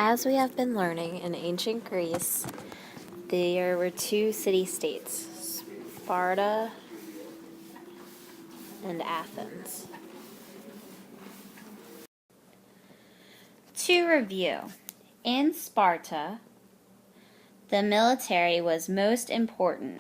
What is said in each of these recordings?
As we have been learning in ancient Greece, there were two city-states, Sparta and Athens. To review, in Sparta, the military was most important.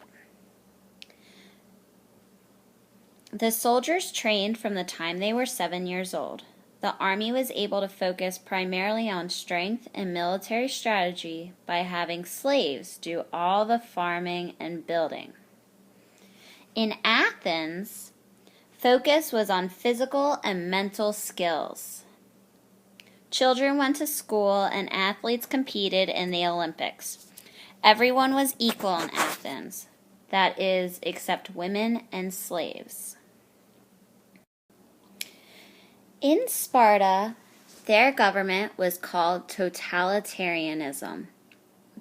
The soldiers trained from the time they were 7 years old. The army was able to focus primarily on strength and military strategy by having slaves do all the farming and building. In Athens, focus was on physical and mental skills. Children went to school and athletes competed in the Olympics. Everyone was equal in Athens, that is, except women and slaves. In Sparta, their government was called totalitarianism.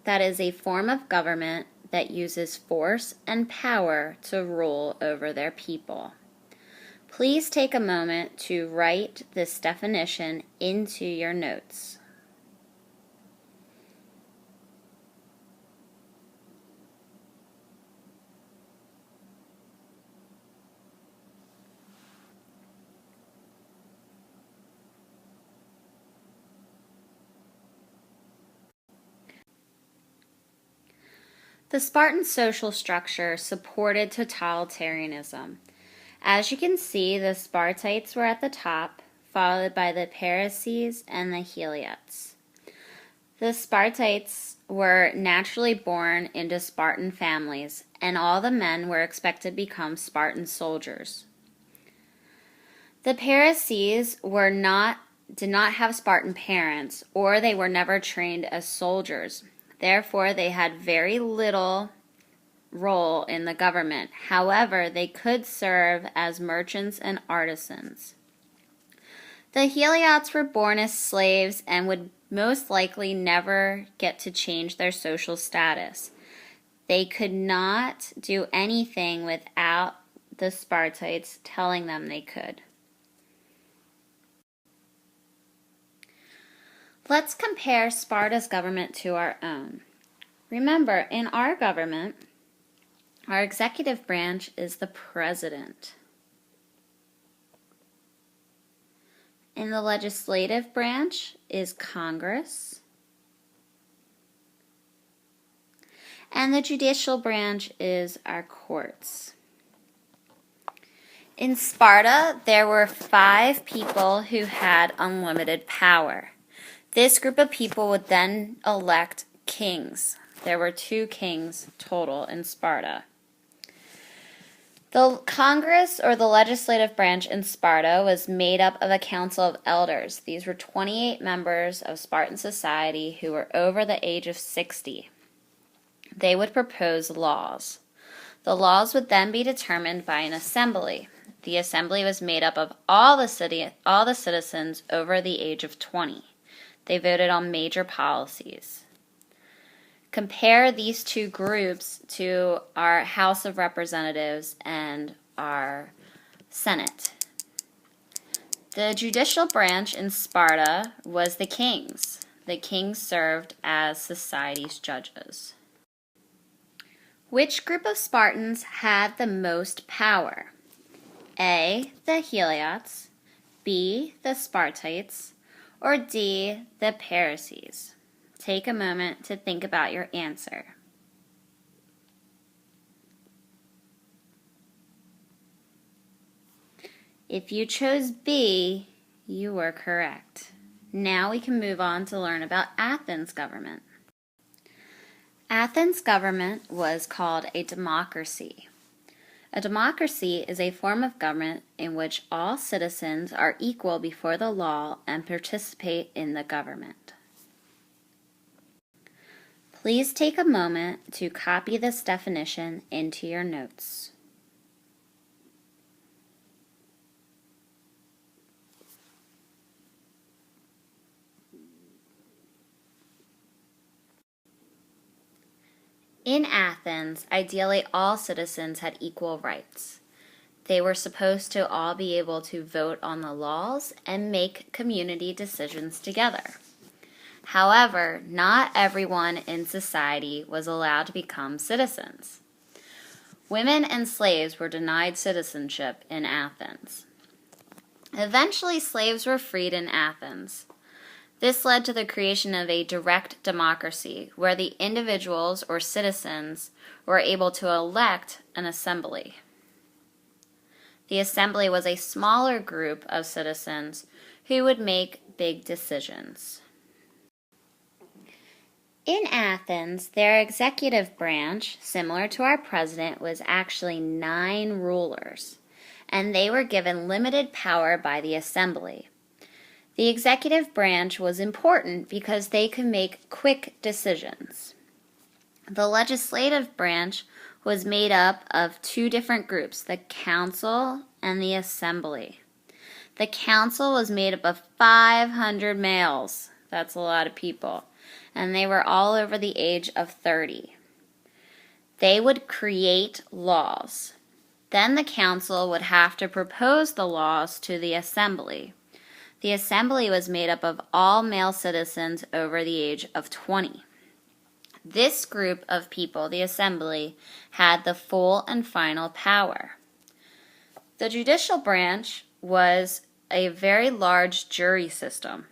That is a form of government that uses force and power to rule over their people. Please take a moment to write this definition into your notes. The Spartan social structure supported totalitarianism. As you can see, the Spartites were at the top, followed by the Parisii and the Heliots. The Spartites were naturally born into Spartan families, and all the men were expected to become Spartan soldiers. The Parisii did not have Spartan parents, or they were never trained as soldiers. Therefore, they had very little role in the government. However, they could serve as merchants and artisans. The Heliots were born as slaves and would most likely never get to change their social status. They could not do anything without the Spartites telling them they could. Let's compare Sparta's government to our own. Remember, in our government, our executive branch is the president. In the legislative branch is Congress. And the judicial branch is our courts. In Sparta, there were 5 people who had unlimited power. This group of people would then elect kings. There were 2 kings total in Sparta. The Congress, or the legislative branch in Sparta, was made up of a council of elders. These were 28 members of Spartan society who were over the age of 60. They would propose laws. The laws would then be determined by an assembly. The assembly was made up of all the citizens over the age of 20. They voted on major policies. Compare these 2 groups to our House of Representatives and our Senate. The judicial branch in Sparta was the kings. The kings served as society's judges. Which group of Spartans had the most power? A, the Heliots, B, the Spartites, or D, the Parisii? Take a moment to think about your answer. If you chose B, you were correct. Now we can move on to learn about Athens' government. Athens' government was called a democracy. A democracy is a form of government in which all citizens are equal before the law and participate in the government. Please take a moment to copy this definition into your notes. In Athens, ideally all citizens had equal rights. They were supposed to all be able to vote on the laws and make community decisions together. However, not everyone in society was allowed to become citizens. Women and slaves were denied citizenship in Athens. Eventually, slaves were freed in Athens. This led to the creation of a direct democracy where the individuals or citizens were able to elect an assembly. The assembly was a smaller group of citizens who would make big decisions. In Athens, their executive branch, similar to our president, was actually 9 rulers, and they were given limited power by the assembly. The executive branch was important because they could make quick decisions. The legislative branch was made up of 2 different groups, the council and the assembly. The council was made up of 500 males. That's a lot of people. And they were all over the age of 30. They would create laws. Then the council would have to propose the laws to the assembly. The assembly was made up of all male citizens over the age of 20. This group of people, the assembly, had the full and final power. The judicial branch was a very large jury system.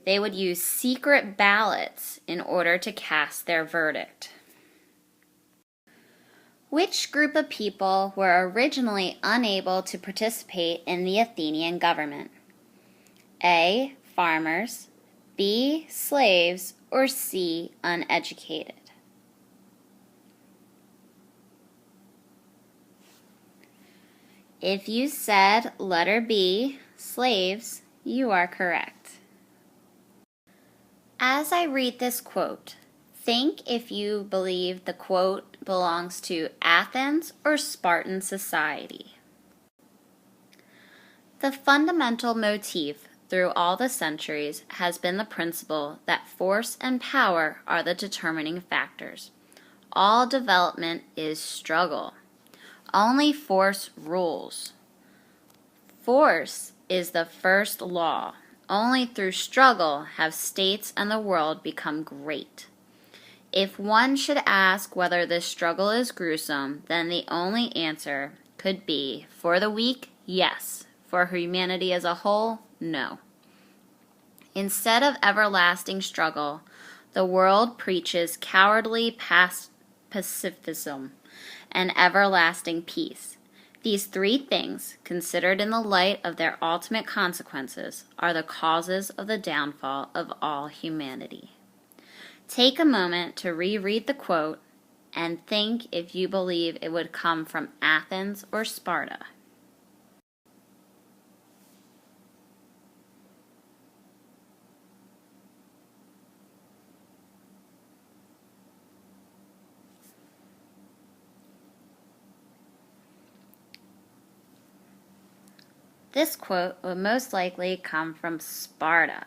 They would use secret ballots in order to cast their verdict. Which group of people were originally unable to participate in the Athenian government? A. Farmers, B. Slaves, or C. Uneducated? If you said letter B, slaves, you are correct. As I read this quote, think if you believe the quote belongs to Athens or Spartan society. The fundamental motif through all the centuries has been the principle that force and power are the determining factors. All development is struggle. Only force rules. Force is the first law. Only through struggle have states and the world become great. If one should ask whether this struggle is gruesome, then the only answer could be, for the weak, yes. For humanity as a whole, no. Instead of everlasting struggle, the world preaches cowardly pacifism and everlasting peace. These 3 things, considered in the light of their ultimate consequences, are the causes of the downfall of all humanity. Take a moment to reread the quote and think if you believe it would come from Athens or Sparta. This quote would most likely come from Sparta.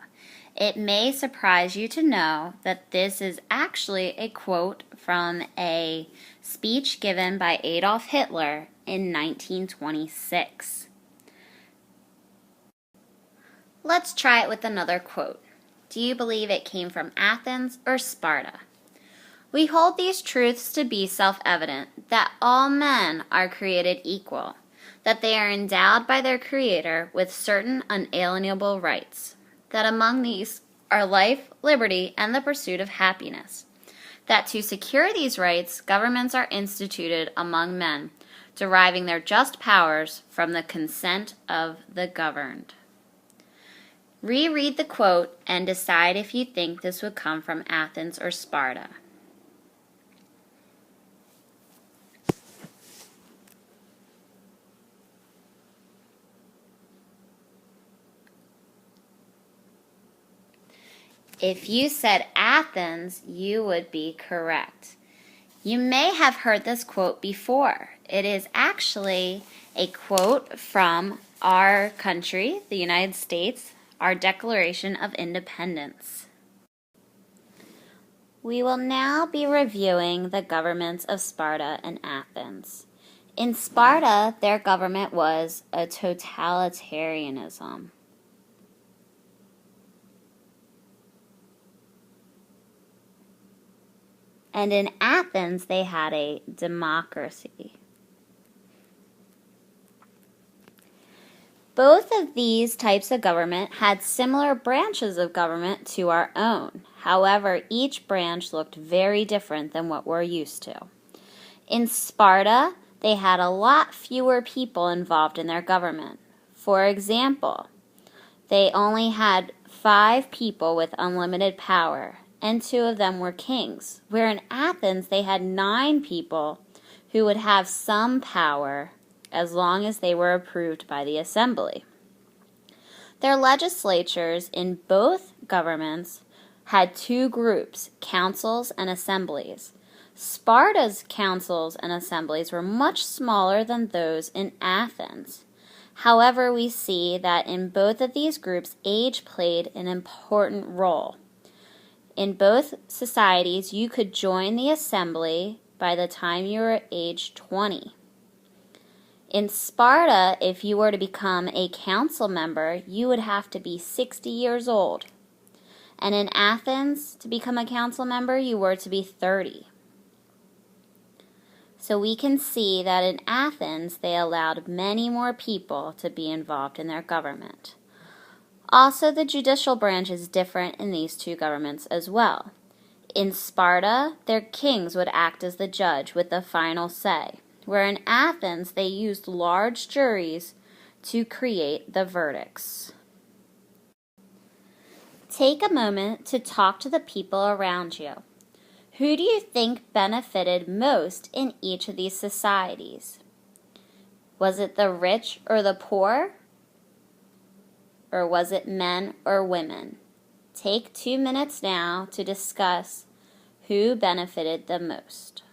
It may surprise you to know that this is actually a quote from a speech given by Adolf Hitler in 1926. Let's try it with another quote. Do you believe it came from Athens or Sparta? We hold these truths to be self-evident, that all men are created equal, that they are endowed by their Creator with certain unalienable rights, that among these are life, liberty, and the pursuit of happiness, that to secure these rights, governments are instituted among men, deriving their just powers from the consent of the governed. Reread the quote and decide if you think this would come from Athens or Sparta. If you said Athens, you would be correct. You may have heard this quote before. It is actually a quote from our country, the United States, our Declaration of Independence. We will now be reviewing the governments of Sparta and Athens. In Sparta, their government was a totalitarianism. And in Athens, they had a democracy. Both of these types of government had similar branches of government to our own. However, each branch looked very different than what we're used to. In Sparta, they had a lot fewer people involved in their government. For example, they only had 5 people with unlimited power, and 2 of them were kings, where in Athens they had 9 people who would have some power as long as they were approved by the assembly. Their legislatures in both governments had 2 groups, councils and assemblies. Sparta's councils and assemblies were much smaller than those in Athens. However, we see that in both of these groups, age played an important role. In both societies, you could join the assembly by the time you were age 20. In Sparta, if you were to become a council member, you would have to be 60 years old. And in Athens, to become a council member, you were to be 30. So we can see that in Athens, they allowed many more people to be involved in their government. Also, the judicial branch is different in these 2 governments as well. In Sparta, their kings would act as the judge with the final say, where in Athens, they used large juries to create the verdicts. Take a moment to talk to the people around you. Who do you think benefited most in each of these societies? Was it the rich or the poor? Or was it men or women? Take 2 minutes now to discuss who benefited the most.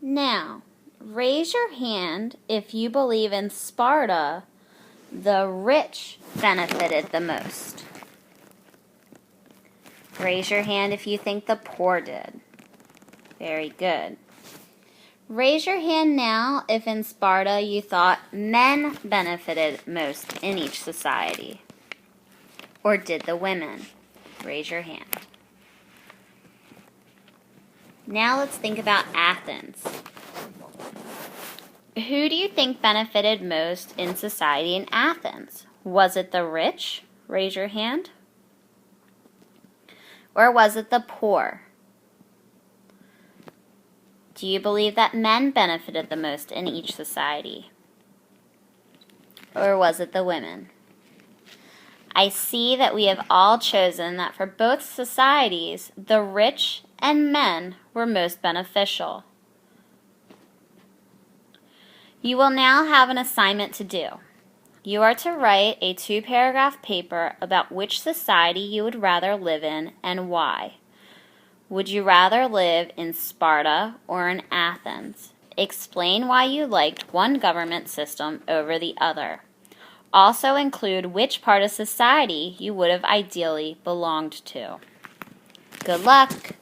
Now, raise your hand if you believe in Sparta, the rich benefited the most. Raise your hand if you think the poor did. Very good. Raise your hand now if in Sparta you thought men benefited most in each society. Or did the women? Raise your hand. Now let's think about Athens. Who do you think benefited most in society in Athens? Was it the rich? Raise your hand. Or was it the poor? Do you believe that men benefited the most in each society? Or was it the women? I see that we have all chosen that for both societies, the rich and men were most beneficial. You will now have an assignment to do. You are to write a 2-paragraph paper about which society you would rather live in and why. Would you rather live in Sparta or in Athens? Explain why you liked one government system over the other. Also include which part of society you would have ideally belonged to. Good luck!